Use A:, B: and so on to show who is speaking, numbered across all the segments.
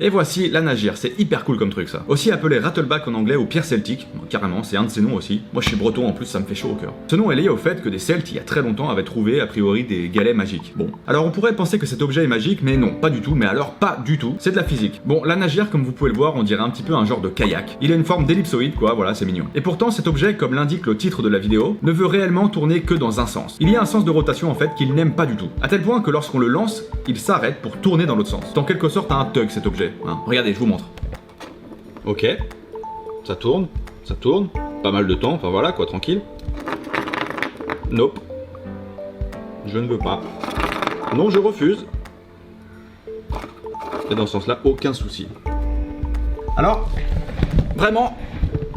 A: Et voici la Nagir, c'est hyper cool comme truc ça. Aussi appelé Rattleback en anglais ou pierre celtique, bon, carrément, c'est un de ses noms aussi. Moi je suis breton en plus, ça me fait chaud au cœur. Ce nom est lié au fait que des Celtes, il y a très longtemps, avaient trouvé a priori des galets magiques. Bon, alors on pourrait penser que cet objet est magique, mais non, pas du tout, mais alors pas du tout, c'est de la physique. Bon, la Nagir, comme vous pouvez le voir, on dirait un petit peu un genre de kayak. Il a une forme d'ellipsoïde quoi, voilà, c'est mignon. Et pourtant cet objet, comme l'indique le titre de la vidéo, ne veut réellement tourner que dans un sens. Il y a un sens de rotation en fait qu'il n'aime pas du tout. À tel point que lorsqu'on le lance, il s'arrête pour tourner dans l'autre sens. C'est en quelque sorte un tug cet objet. Hein. Regardez, je vous montre. Ok, ça tourne, pas mal de temps, enfin voilà quoi, tranquille. Nope, je ne veux pas. Non, je refuse. Et dans ce sens-là, aucun souci. Alors, vraiment,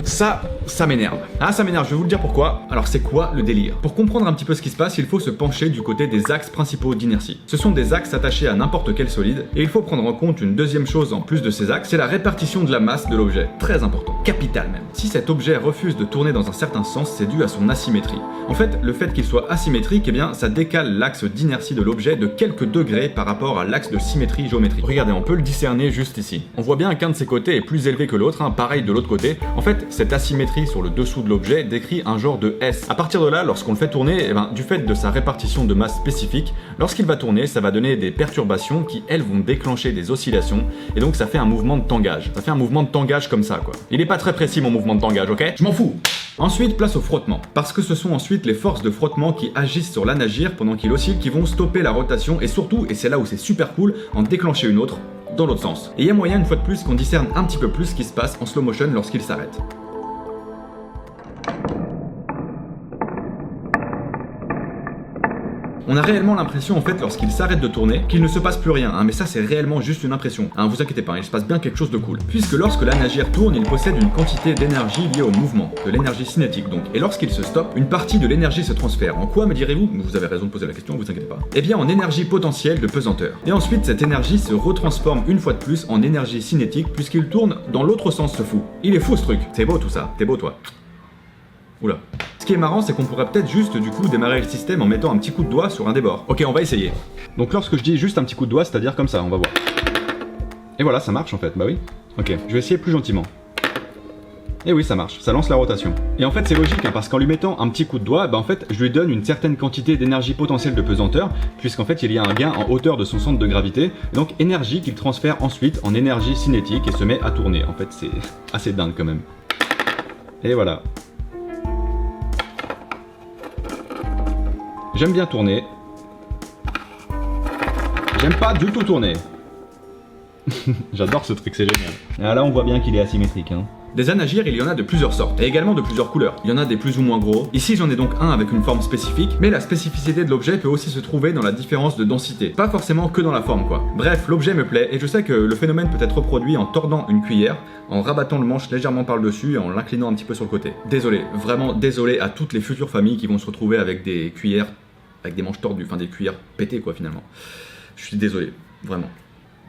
A: ça m'énerve. Ah, ça m'énerve, je vais vous le dire pourquoi. Alors c'est quoi le délire? Pour comprendre un petit peu ce qui se passe, il faut se pencher du côté des axes principaux d'inertie. Ce sont des axes attachés à n'importe quel solide, et il faut prendre en compte une deuxième chose en plus de ces axes, c'est la répartition de la masse de l'objet. Très important, capital même. Si cet objet refuse de tourner dans un certain sens, c'est dû à son asymétrie. En fait, le fait qu'il soit asymétrique, eh bien, ça décale l'axe d'inertie de l'objet de quelques degrés par rapport à l'axe de symétrie géométrique. Regardez, on peut le discerner juste ici. On voit bien qu'un de ses côtés est plus élevé que l'autre, hein, pareil de l'autre côté. En fait, cette asymétrie sur le dessous de l'objet décrit un genre de S. À partir de là, lorsqu'on le fait tourner, eh ben, du fait de sa répartition de masse spécifique, lorsqu'il va tourner, ça va donner des perturbations qui, elles, vont déclencher des oscillations, et donc ça fait un mouvement de tangage. Ça fait un mouvement de tangage comme ça, quoi. Il est pas très précis, mon mouvement de tangage, ok? Je m'en fous. Ensuite, place au frottement. Parce que ce sont ensuite les forces de frottement qui agissent sur la Nagir pendant qu'il oscille qui vont stopper la rotation, et surtout, et c'est là où c'est super cool, en déclencher une autre, dans l'autre sens. Et il y a moyen, une fois de plus, qu'on discerne un petit peu plus ce qui se passe en slow motion lorsqu'il s'arrête. On a réellement l'impression en fait lorsqu'il s'arrête de tourner qu'il ne se passe plus rien, hein, mais ça c'est réellement juste une impression, hein, vous inquiétez pas, il se passe bien quelque chose de cool. Puisque lorsque la Nagir tourne, il possède une quantité d'énergie liée au mouvement, de l'énergie cinétique donc, et lorsqu'il se stoppe, une partie de l'énergie se transfère. En quoi me direz-vous? Vous avez raison de poser la question, vous inquiétez pas. Eh bien en énergie potentielle de pesanteur. Et ensuite cette énergie se retransforme une fois de plus en énergie cinétique puisqu'il tourne dans l'autre sens ce fou. Il est fou ce truc, c'est beau tout ça, t'es beau toi. Oula. Ce qui est marrant, c'est qu'on pourrait peut-être juste du coup démarrer le système en mettant un petit coup de doigt sur un des bords. Ok, on va essayer. Donc lorsque je dis juste un petit coup de doigt, c'est-à-dire comme ça, on va voir. Et voilà, ça marche en fait, bah oui. Ok, je vais essayer plus gentiment. Et oui, ça marche, ça lance la rotation. Et en fait, c'est logique, hein, parce qu'en lui mettant un petit coup de doigt, bah en fait, je lui donne une certaine quantité d'énergie potentielle de pesanteur, puisqu'en fait, il y a un gain en hauteur de son centre de gravité, et donc énergie qu'il transfère ensuite en énergie cinétique et se met à tourner. En fait, c'est assez dingue quand même. Et voilà. J'aime bien tourner. J'aime pas du tout tourner. J'adore ce truc, c'est génial. Ah là on voit bien qu'il est asymétrique. Hein. Des Nagir, il y en a de plusieurs sortes, et également de plusieurs couleurs. Il y en a des plus ou moins gros. Ici j'en ai donc un avec une forme spécifique, mais la spécificité de l'objet peut aussi se trouver dans la différence de densité. Pas forcément que dans la forme quoi. Bref, l'objet me plaît, et je sais que le phénomène peut être reproduit en tordant une cuillère, en rabattant le manche légèrement par le dessus et en l'inclinant un petit peu sur le côté. Désolé, vraiment désolé à toutes les futures familles qui vont se retrouver avec des cuillères, avec des manches tordues, enfin des cuillères pétées quoi finalement. Je suis désolé, vraiment.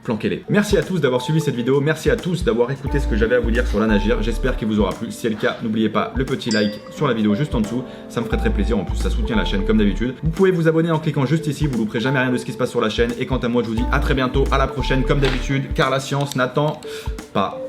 A: Planquez-les. Merci à tous d'avoir suivi cette vidéo, merci à tous d'avoir écouté ce que j'avais à vous dire sur la Nagir, j'espère qu'il vous aura plu, si c'est le cas, n'oubliez pas le petit like sur la vidéo juste en dessous, ça me ferait très plaisir, en plus ça soutient la chaîne comme d'habitude. Vous pouvez vous abonner en cliquant juste ici, vous ne louperez jamais rien de ce qui se passe sur la chaîne, et quant à moi je vous dis à très bientôt, à la prochaine comme d'habitude, car la science n'attend pas.